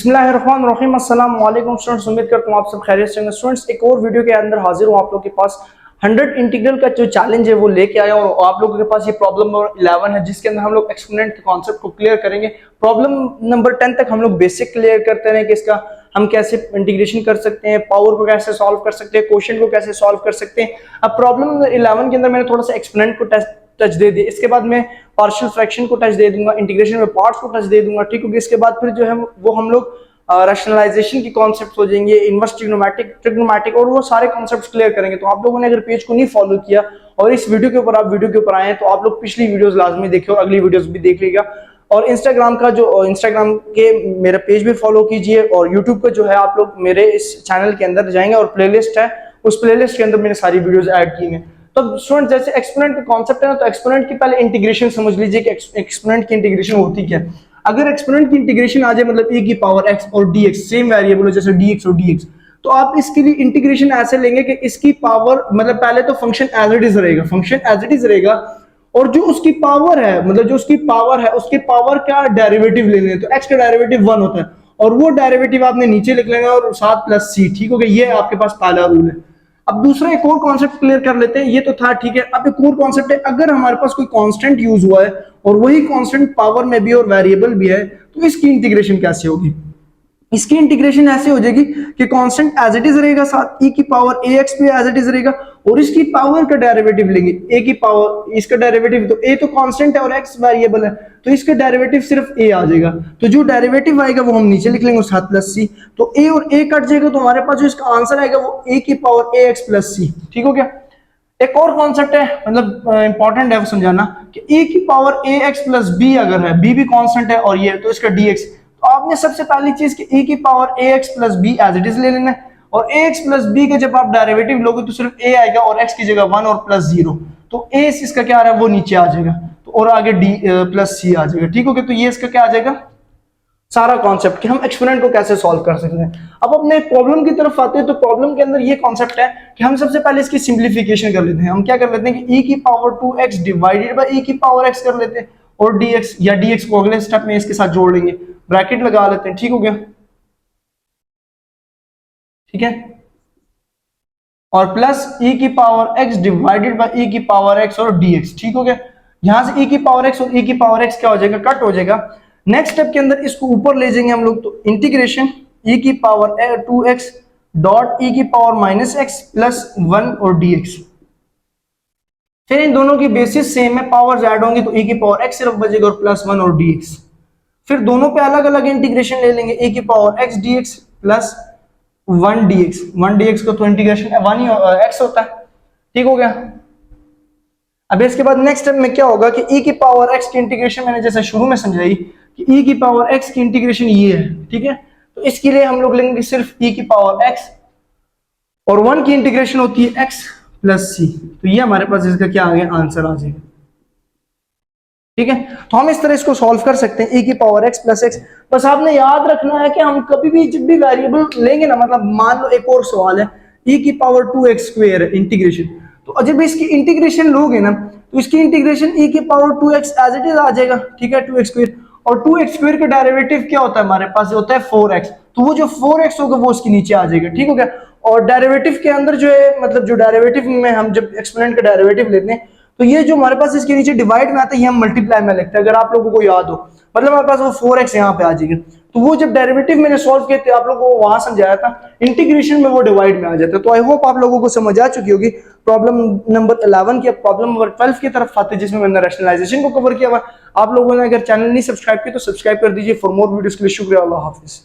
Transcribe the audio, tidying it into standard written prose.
बिस्मिल्लाहिर्रहमानिर्रहीम। अस्सलाम वालेकुम स्टूडेंट्स, उम्मीद करता हूँ आप सब खैरियत से होंगे। स्टूडेंट्स, एक और वीडियो के अंदर हाजिर हूँ आप लोग के पास। 100 इंटीग्रल का जो चैलेंज है वो लेके आया और आप लोगों के पास ये प्रॉब्लम नंबर 11 है, जिसके अंदर हम लोग एक्सपोनेंट के कॉन्सेप्ट को क्लियर करेंगे। प्रॉब्लम नंबर 10 तक हम लोग बेसिक क्लियर करते रहे कि इसका हम कैसे इंटीग्रेशन कर सकते हैं, पावर को कैसे सॉल्व कर सकते हैं, क्वेश्चन को कैसे सॉल्व कर सकते हैं। अब प्रॉब्लम नंबर 11 के अंदर मैंने थोड़ा सा एक्सपोनेंट को टच दे दिया, इसके बाद मैं पार्शियल फ्रैक्शन को टच दे दूंगा, इंटीग्रेशन में पार्ट्स को टच दे दूंगा, ठीक होगी। इसके बाद फिर जो है वो हम लोग रैशनलाइजेशन की कॉन्सेप्ट हो जाएंगे, इनवर्स ट्रिग्नोमेट्रिक और वो सारे कॉन्सेप्ट्स क्लियर करेंगे। तो आप लोगों ने अगर पेज को नहीं फॉलो किया और इस वीडियो के ऊपर आप वीडियो के ऊपर आए हैं तो आप लोग पिछली वीडियोस लाजमी देखिए और अगली वीडियोस भी देख लीजिएगा। और इंस्टाग्राम के मेरा पेज भी फॉलो कीजिए और यूट्यूब का जो है आप लोग मेरे इस चैनल के अंदर जाएंगे और प्लेलिस्ट है, उस प्लेलिस्ट के अंदर मैंने सारी वीडियोस ऐड की हैं। तो स्टूडेंट, जैसे एक्सपोनेंट का कॉन्सेप्ट है ना, तो एक्सपोनेंट की पहले इंटीग्रेशन समझ लीजिए कि एक्सपोनेंट की इंटीग्रेशन होती क्या है। अगर एक्सपोनेंट की इंटीग्रेशन आ जाए, मतलब ए की पावर एक्स और डी एक्स सेम वेरिएबल हो जैसे डी एक्स और डी एक्स, तो आप इसके लिए इंटीग्रेशन ऐसे लेंगे कि इसकी पावर, मतलब पहले तो फंक्शन एज इट इज रहेगा, फंक्शन एज इट इज रहेगा और जो उसकी पावर है, मतलब जो उसकी पावर है उसके पावर का डेरिवेटिव ले लेंगे। तो एक्स का डेरिवेटिव 1 होता है और वो डेरिवेटिव आपने नीचे लिख लेना और साथ प्लस सी, ठीक हो गया। ये आपके पास पहला रूल है। अब दूसरा एक और कॉन्सेप्ट क्लियर कर लेते हैं, ये तो था ठीक है। अब एक और कॉन्सेप्ट है, अगर हमारे पास कोई कांस्टेंट यूज हुआ है और वही कांस्टेंट पावर में भी और वेरिएबल भी है, तो इसकी इंटीग्रेशन कैसे होगी। इसकी इंटीग्रेशन ऐसे हो जाएगी कि कांस्टेंट एज इट इज रहेगा, साथ e की पावर ax भी एज इट इज रहेगा और इसकी पावर का डेरिवेटिव लेंगे, a की पावर, इसका डेरिवेटिव, तो a तो कांस्टेंट है और x वेरिएबल है, तो इसका डेरिवेटिव सिर्फ a आ जाएगा। तो जो डेरिवेटिव आएगा वो हम नीचे लिख लेंगे साथ प्लस c, तो a और a कट जाएगा, तो हमारे पास जो इसका आंसर आएगा वो a की पावर ax प्लस c, ठीक हो गया। एक और कॉन्सेप्ट है, मतलब इंपॉर्टेंट है वो समझाना, कि a की पावर ax प्लस b अगर है, b भी कांस्टेंट है और ये, तो इसका dx, तो आपने सबसे पहली चीज कि a की power ax plus b as it is ले लेना है और ax प्लस b का जब आप डेरिवेटिव लोगे तो सिर्फ a आएगा और x की जगह 1 और प्लस 0, तो a इसका क्या आ रहा है वो नीचे आ जाएगा, तो और आगे d प्लस c आ जाएगा, ठीक हो गया। तो ये इसका क्या आ जाएगा सारा कॉन्सेप्ट कि हम एक्सपोनेंट को कैसे सॉल्व कर सकते हैं। अब अपने प्रॉब्लम की तरफ आते हैं, तो प्रॉब्लम के अंदर ये कॉन्सेप्ट है कि हम सबसे पहले इसकी सिंप्लीफिकेशन कर लेते हैं। हम क्या कर लेते हैं कि e की power 2x divided by e की पावर x कर लेते हैं और dx या dx को अगले स्टेप में इसके साथ जोड़ लेंगे, ब्रैकेट लगा लेते हैं, ठीक हो गया, ठीक है। और प्लस e की power x divided by e की पावर x और dx, ठीक हो गया। यहां से e की पावर x और e की पावर x क्या हो जाएगा, कट हो जाएगा। नेक्स्ट स्टेप के अंदर इसको ऊपर ले जाएंगे हम लोग, तो इंटीग्रेशन e की पावर 2x डॉट e की पावर माइनस x प्लस 1 और dx। फिर इन दोनों की बेसिस सेम है, पावर्स ऐड होंगी तो e की पावर x सिर्फ बचेगा और प्लस 1 और dx। फिर दोनों पे अलग अलग इंटीग्रेशन ले लेंगे, e की power x dx plus 1 dx, 1 dx को तो इंटीग्रेशन 1 ही x होता है, ठीक हो गया। अब इसके बाद नेक्स्ट स्टेप में क्या होगा कि e की पावर x की इंटीग्रेशन मैंने जैसे शुरू में समझाई कि e की पावर x की इंटीग्रेशन ये है, ठीक है। तो इसके लिए हम लोग लेंगे सिर्फ e की पावर x और 1 की इंटीग्रेशन होती है x प्लस c, तो ये हमारे पास इसका क्या आ गया, आंसर आ जाएगा, ठीक है। तो हम इस तरह इसको सॉल्व कर सकते हैं, e की पावर x प्लस x। बस आपने याद रखना है कि हम कभी भी जब भी वेरिएबल लेंगे ना, मतलब मान लो एक और सवाल है, e की पावर 2x स्क्वायर है इंटीग्रेशन, तो जब इसकी इंटीग्रेशन लोगे ना तो इसकी इंटीग्रेशन e की power 2x as it is आ जाएगा, ठीक है, 2x स्क्वायर। और 2x स्क्वायर का डेरिवेटिव क्या होता है हमारे पास, होता है 4x, तो वो जो 4x होगा वो उसके नीचे आ जाएगा, ठीक हो गया। और डेरिवेटिव के अंदर जो है, मतलब जो डेरिवेटिव में हम जब एक्सपोनेंट का डेरिवेटिव लेते हैं तो ये जो हमारे पास इसके नीचे डिवाइड में आता है ये हम मल्टीप्लाई में लिखते हैं, अगर आप लोगों को याद हो, मतलब हमारे पास वो 4x यहाँ पे आ जाएगा। तो वो जब डेरिवेटिव मैंने सॉल्व किए थे आप लोगों को वहां समझाया था, इंटीग्रेशन में वो डिवाइड में आ जाता है। तो आई होप आप लोगों को समझ आ चुकी होगी प्रॉब्लम नंबर 11 की। प्रॉब्लम नंबर 12 की तरफ आते हैं जिसमें मैंने रैशनलाइजेशन को कवर किया हुआ। आप लोगों ने अगर चैनल नहीं सब्सक्राइब किया तो सब्सक्राइब कर दीजिए। फॉर मोर वीडियोस के लिए शुक्रिया, अल्लाह हाफिज।